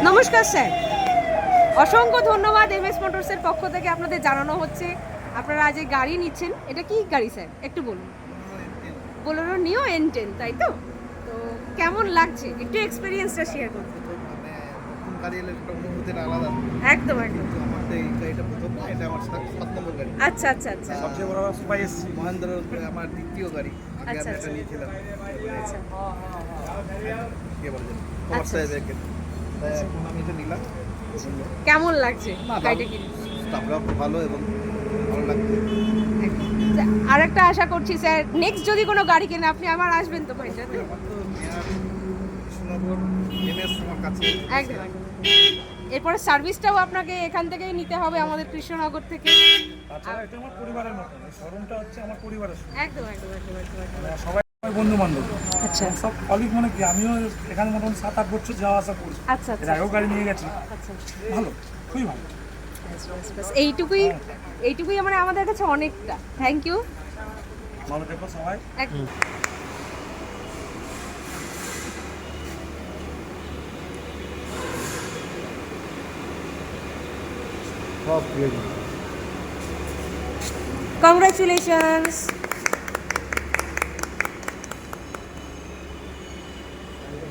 নমস্কার স্যার, অসংখ্য ধন্যবাদ। এমএস মোটরসের পক্ষ থেকে আপনাদের জানানো হচ্ছে আপনারা আজ এই গাড়ি নিচ্ছেন। এটা কি গাড়ি স্যার, একটু বলুন। বোলেরো নিও N10, তাই তো? তো কেমন লাগছে, একটু এক্সপিরিয়েন্সটা শেয়ার করুন। নতুন গাড়ি এলে একটা অনুভূতিটা আলাদা। একদম একদম। কিন্তু আমার তো এই গাড়িটা প্রথম না, এটা আমার 7 নম্বর গাড়ি। আচ্ছা আচ্ছা আচ্ছা সবচেয়ে বড় সুপার এসছি মহেন্দ্রের আমার দ্বিতীয় গাড়ি। আগে আচ্ছা, আমি এটা আচ্ছা। নিয়েছিলাম। আচ্ছা কে বলে যেন আচ্ছা, কমার্স সাহেবের। তাই এখন আমি এটা নিলাম। কেমন লাগছে না, গাড়িটা কিনে? স্টাফরাও খুব ভালো এবং ভালো লাগছে। আর একটা আশা করছি স্যার, নেক্সট যদি কোনো গাড়ি কেনে আপনি আবার আসবেন তো ভাইটাতে। আমার তো মেয়ার কৃষ্ণনগর এমএস আমার কাছে। একদম একদম। এরপরে সার্ভিসটাও আপনাকে এখান থেকেই নিতে হবে, আমাদের কৃষ্ণনগর থেকে। তাছাড়া এটা আমার পরিবারের মতো, এই শোরুমটা হচ্ছে আমার পরিবারের শোরুম। একদম একদম একদম একদম একদম। সবাই আমার বন্ধু বান্ধব, আচ্ছা সব কলিগ, মানে কি আমিও এখানে মোটামুটি 7-8 বছর যাওয়া আসা করছি। আচ্ছা এর আচ্ছা আগেও গাড়ি নিয়ে গেছি, আচ্ছা। ভালো, খুবই ভালো। ব্যাস এইটুকুই মানে আমাদের কাছে অনেকটা। Thank you. ভালো থেকো সবাই। একদম। সব রেডি। কংগ্রাচুলেশনস।